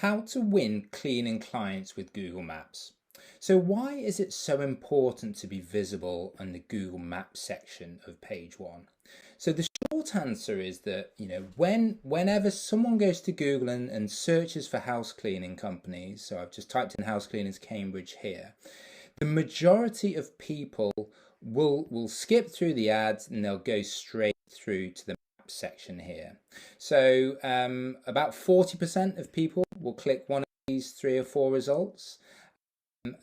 How to win cleaning clients with Google Maps. So why is it so important to be visible on the Google Maps section of page one? So the short answer is that, whenever someone goes to Google and searches for house cleaning companies, so I've just typed in house cleaners Cambridge here, the majority of people will skip through the ads and they'll go straight through to the map section here. So about 40% of people will click one of these three or four results.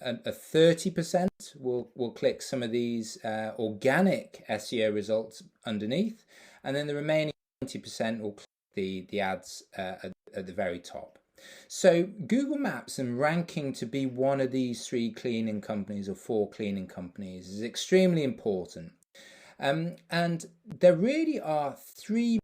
A 30% will click some of these organic SEO results underneath, and then the remaining 20% will click the ads at the very top. So Google Maps and ranking to be one of these three cleaning companies or four cleaning companies is extremely important. And there really are three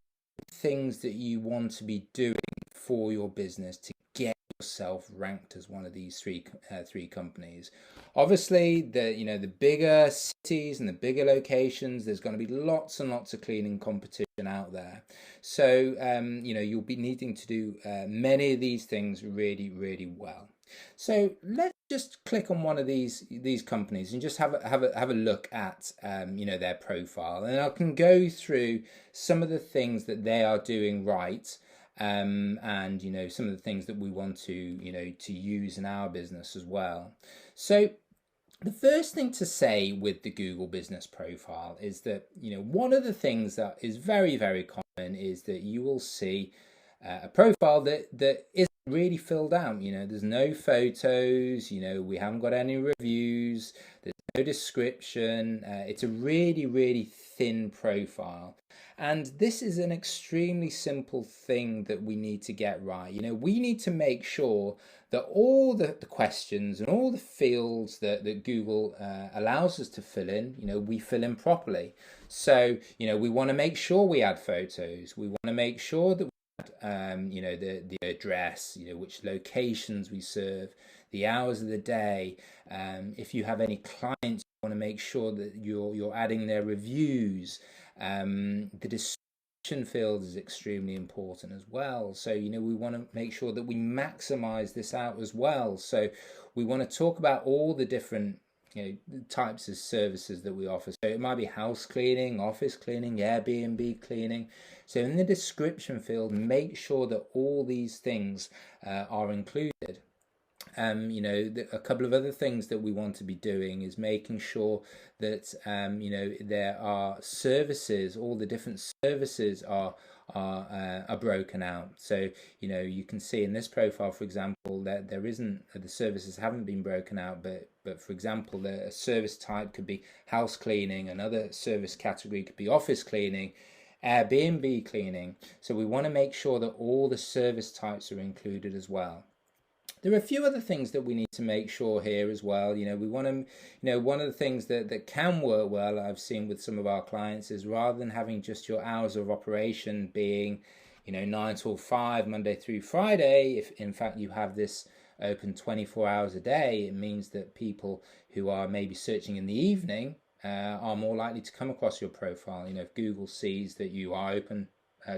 things that you want to be doing for your business to get yourself ranked as one of these three companies. Obviously, the bigger cities and the bigger locations, there's going to be lots and lots of cleaning competition out there. So you'll be needing to do many of these things really, really well. So let's just click on one of these companies and just have a look at their profile, and I can go through some of the things that they are doing right, and some of the things that we want to use in our business as well. So the first thing to say with the Google Business Profile is that one of the things that is very, very common is that you will see a profile that isn't really filled out. There's no photos, we haven't got any reviews, there's no description. It's a really, really thin profile. And this is an extremely simple thing that we need to get right. We need to make sure that all the questions and all the fields that Google allows us to fill in, we fill in properly. So, we want to make sure we add photos. We want to make sure that the address, which locations we serve, the hours of the day. If you have any clients, you want to make sure that you're adding their reviews. The description field is extremely important as well. So we want to make sure that we maximize this out as well. So we want to talk about all the different types of services that we offer. So it might be house cleaning, office cleaning, Airbnb cleaning. So in the description field, make sure that all these things are included. A couple of other things that we want to be doing is making sure that there are services, all the different services are broken out. So you can see in this profile, for example, that there isn't, the services haven't been broken out, but for example, the service type could be house cleaning, another service category could be office cleaning, Airbnb cleaning. So we want to make sure that all the service types are included as well. There are a few other things that we need to make sure here as well. We want to, one of the things that can work well, I've seen with some of our clients, is rather than having just your hours of operation being, 9 till 5, Monday through Friday, if in fact you have this open 24 hours a day, it means that people who are maybe searching in the evening are more likely to come across your profile. If Google sees that you are open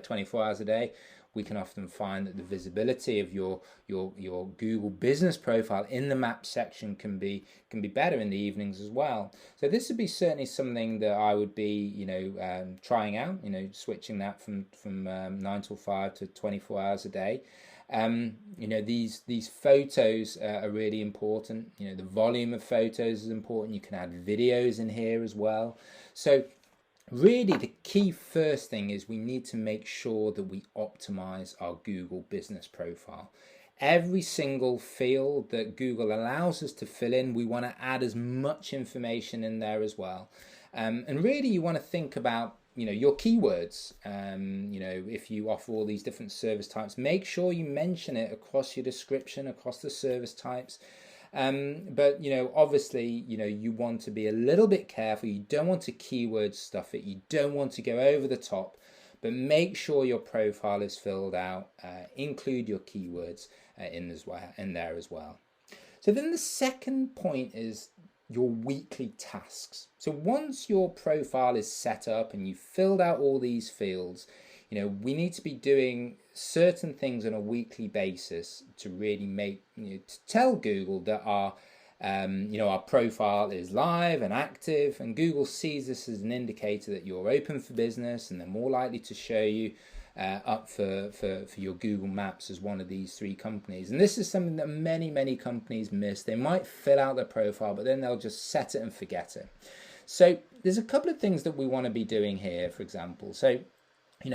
24 hours a day, we can often find that the visibility of your Google business profile in the map section can be better in the evenings as well. So this would be certainly something that I would be trying out, switching that from 9 till 5 to 24 hours a day. These photos are really important. The volume of photos is important. You can add videos in here as well. So really, the key first thing is we need to make sure that we optimize our Google business profile. Every single field that Google allows us to fill in, we want to add as much information in there as well. And really, you want to think about your keywords. If you offer all these different service types, make sure you mention it across your description, across the service types. But obviously, you want to be a little bit careful. You don't want to keyword stuff it. You don't want to go over the top, but make sure your profile is filled out. Include your keywords in there as well. So then the second point is your weekly tasks. So once your profile is set up and you've filled out all these fields, we need to be doing certain things on a weekly basis to really make, to tell Google that our profile is live and active, and Google sees this as an indicator that you're open for business, and they're more likely to show you up for your Google Maps as one of these three companies. And this is something that many companies miss. They might fill out their profile, but then they'll just set it and forget it. So there's a couple of things that we want to be doing here, for example. So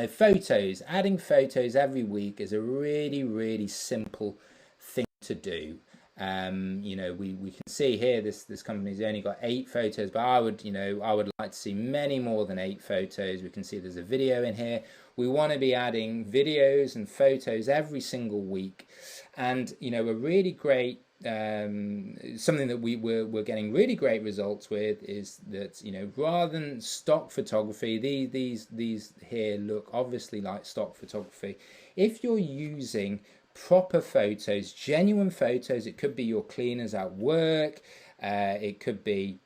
photos, adding photos every week is a really simple thing to do. We can see here this company's only got 8 photos, but I would like to see many more than 8 photos. We can see there's a video in here. We want to be adding videos and photos every single week, and a really great something that we're getting really great results with is that rather than stock photography, these here look obviously like stock photography. If you're using proper photos, genuine photos, it could be your cleaners at work, it could be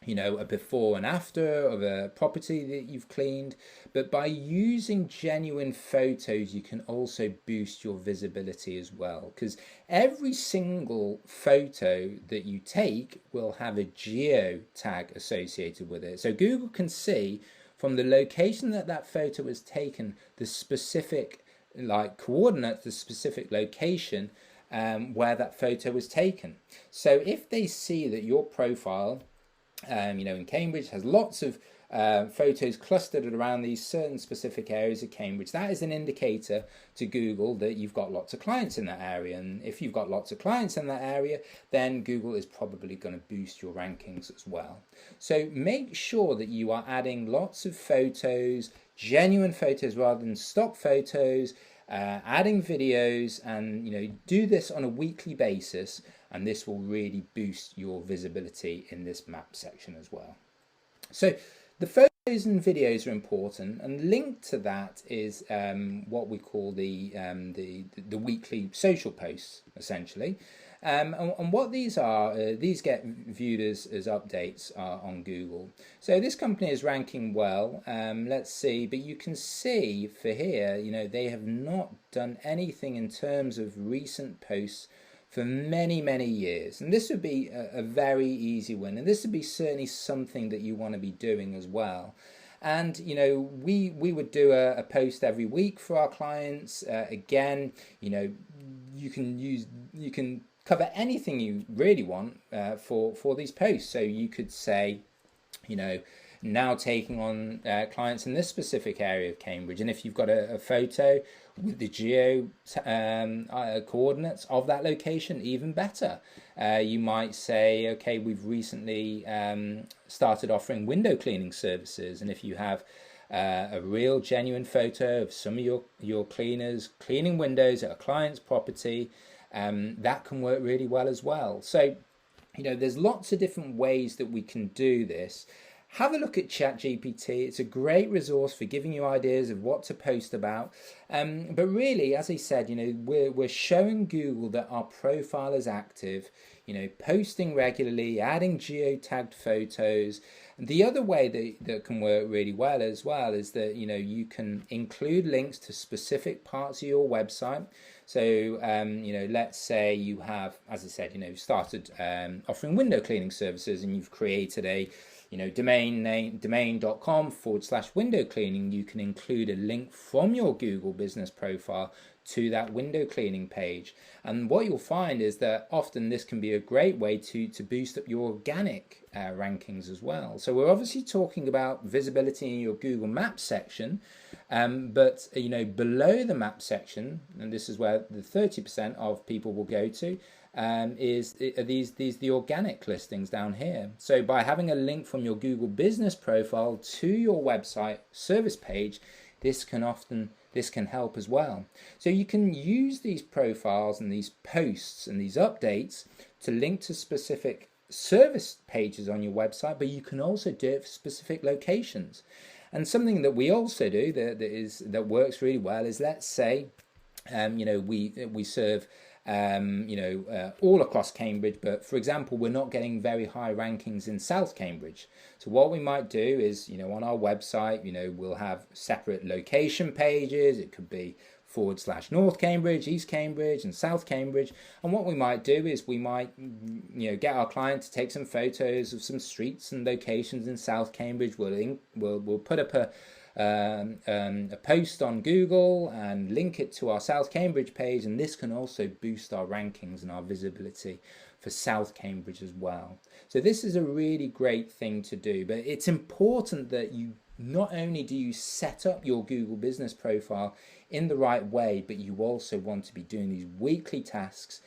a before and after of a property that you've cleaned, but by using genuine photos you can also boost your visibility as well, because every single photo that you take will have a geo tag associated with it. So Google can see from the location that photo was taken the specific coordinates, the specific location where that photo was taken. So if they see that your profile in Cambridge has lots of photos clustered around these certain specific areas of Cambridge, that is an indicator to Google that you've got lots of clients in that area. And if you've got lots of clients in that area, then Google is probably going to boost your rankings as well. So make sure that you are adding lots of photos, genuine photos rather than stock photos, adding videos, and do this on a weekly basis, and this will really boost your visibility in this map section as well. So the photos and videos are important, and linked to that is what we call the weekly social posts, essentially. And what these are, these get viewed as updates on Google. So this company is ranking well. Let's see, but you can see for here, they have not done anything in terms of recent posts for many years, and this would be a very easy win, and this would be certainly something that you want to be doing as well. And we would do a post every week for our clients. Again, you can cover anything you really want for these posts. So you could say, now taking on clients in this specific area of Cambridge, and if you've got a photo with the geo coordinates of that location, even better. You might say, okay, we've recently started offering window cleaning services, and if you have a real genuine photo of some of your cleaners cleaning windows at a client's property, that can work really well as well. So there's lots of different ways that we can do this. Have a look at ChatGPT. It's a great resource for giving you ideas of what to post about. But really, as I said, we're showing Google that our profile is active, posting regularly, adding geotagged photos. The other way that can work really well as well is that, you can include links to specific parts of your website. So, let's say you have, as I said, started offering window cleaning services, and you've created a domain.com/window cleaning. You can include a link from your Google business profile to that window cleaning page. And what you'll find is that often this can be a great way to boost up your organic rankings as well. So we're obviously talking about visibility in your Google Maps section, but below the map section, and this is where the 30% of people will go to, is the organic listings down here. So by having a link from your Google business profile to your website service page, this can help as well. So you can use these profiles and these posts and these updates to link to specific service pages on your website, but you can also do it for specific locations. And something that we also do that works really well is, let's say we serve all across Cambridge, but for example, we're not getting very high rankings in South Cambridge. So what we might do is, on our website, we'll have separate location pages. It could be / North Cambridge, East Cambridge, and South Cambridge. And what we might do is we might, get our client to take some photos of some streets and locations in South Cambridge. We'll put up a post on Google and link it to our South Cambridge page, and this can also boost our rankings and our visibility for South Cambridge as well. So this is a really great thing to do, but it's important that you not only do you set up your Google business profile in the right way, but you also want to be doing these weekly tasks,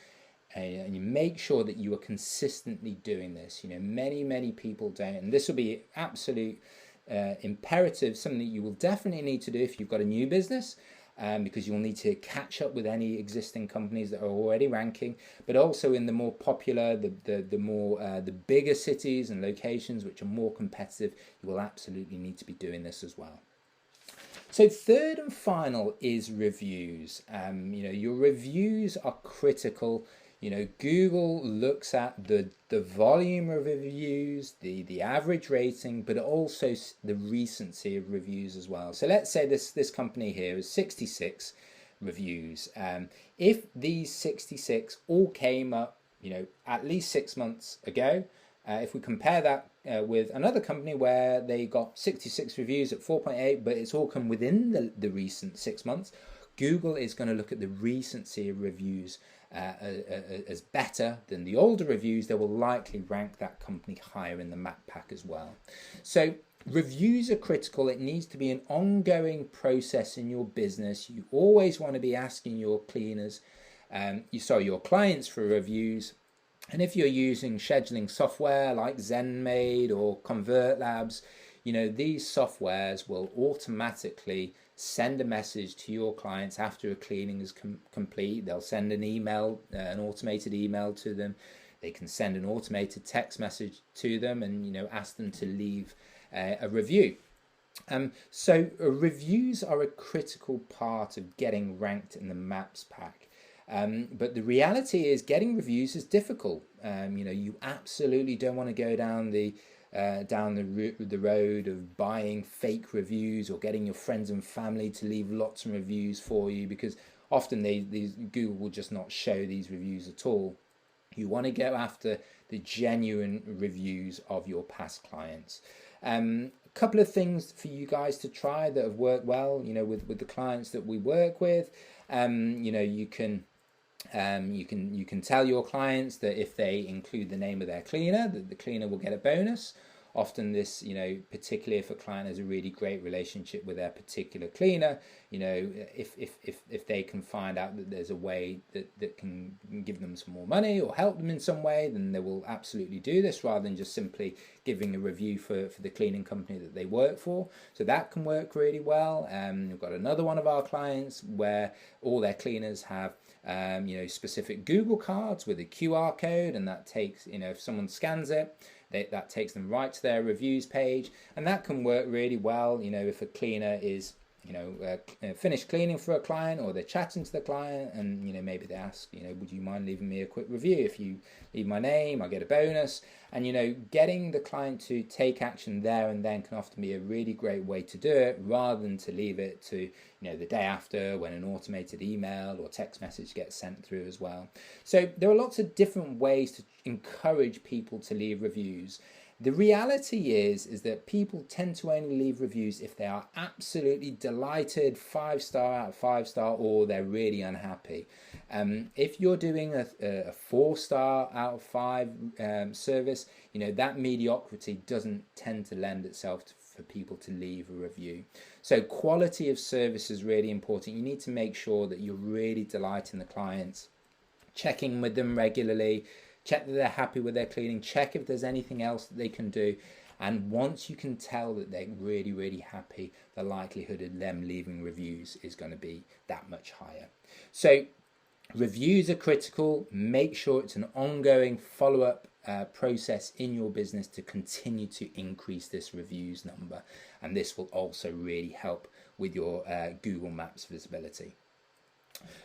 and you make sure that you are consistently doing this. Many people don't, and this will be absolute imperative, something that you will definitely need to do if you've got a new business, because you'll need to catch up with any existing companies that are already ranking, but also in the more popular, the bigger cities and locations which are more competitive, you will absolutely need to be doing this as well. So third and final is reviews. Your reviews are critical. Google looks at the volume of reviews, the average rating, but also the recency of reviews as well. So let's say this company here is 66 reviews. If these 66 all came up, at least 6 months ago, if we compare that with another company where they got 66 reviews at 4.8, but it's all come within the recent 6 months, Google is going to look at the recency of reviews as better than the older reviews. They will likely rank that company higher in the map pack as well. So reviews are critical. It needs to be an ongoing process in your business. You always want to be asking your cleaners, your clients for reviews. And if you're using scheduling software like ZenMaid or ConvertLabs, these softwares will automatically send a message to your clients after a cleaning is complete. They'll send an email, an automated email to them. They can send an automated text message to them and ask them to leave a review. So reviews are a critical part of getting ranked in the Maps pack. But the reality is getting reviews is difficult. You absolutely don't want to go down the road of buying fake reviews or getting your friends and family to leave lots of reviews for you, because often Google will just not show these reviews at all. You want to go after the genuine reviews of your past clients. A couple of things for you guys to try that have worked well, with the clients that we work with. You can tell your clients that if they include the name of their cleaner, that the cleaner will get a bonus. Often this, particularly if a client has a really great relationship with their particular cleaner, if they can find out that there's a way that can give them some more money or help them in some way, then they will absolutely do this, rather than just simply giving a review for the cleaning company that they work for. So that can work really well. We've got another one of our clients where all their cleaners have specific Google cards with a QR code, and that takes, if someone scans it, that takes them right to their reviews page, and that can work really well. If a cleaner is finished cleaning for a client, or they're chatting to the client, and maybe they ask, would you mind leaving me a quick review? If you leave my name, I get a bonus. And getting the client to take action there and then can often be a really great way to do it, rather than to leave it to the day after, when an automated email or text message gets sent through as well. So there are lots of different ways to encourage people to leave reviews. The reality is that people tend to only leave reviews if they are absolutely delighted, 5-star out of 5-star, or they're really unhappy. If you're doing a 4-star out of 5 service, that mediocrity doesn't tend to lend itself for people to leave a review. So quality of service is really important. You need to make sure that you're really delighting the clients, checking with them regularly, check that they're happy with their cleaning, check if there's anything else that they can do. And once you can tell that they're really, really happy, the likelihood of them leaving reviews is going to be that much higher. So reviews are critical. Make sure it's an ongoing follow-up process in your business to continue to increase this reviews number. And this will also really help with your Google Maps visibility.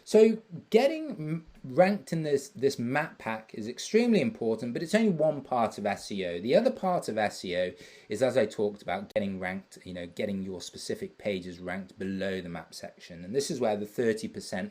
So getting ranked in this map pack is extremely important, but it's only one part of SEO. The other part of SEO is, as I talked about, getting ranked, getting your specific pages ranked below the map section. And this is where the 30%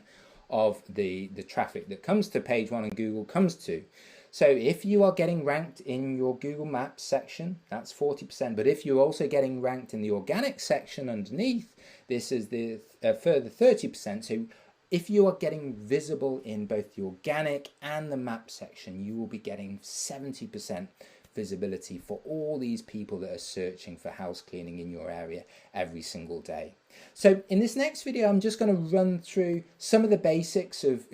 of the traffic that comes to page one on Google comes to. So if you are getting ranked in your Google Maps section, that's 40%. But if you're also getting ranked in the organic section underneath, this is the further 30%. So if you are getting visible in both the organic and the map section, you will be getting 70% visibility for all these people that are searching for house cleaning in your area every single day. So in this next video, I'm just going to run through some of the basics of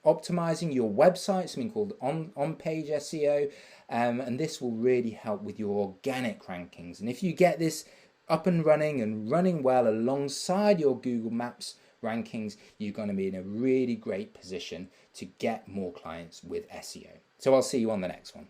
optimizing your website, something called on-page SEO, and this will really help with your organic rankings. And if you get this up and running well alongside your Google Maps rankings, you're going to be in a really great position to get more clients with SEO. So I'll see you on the next one.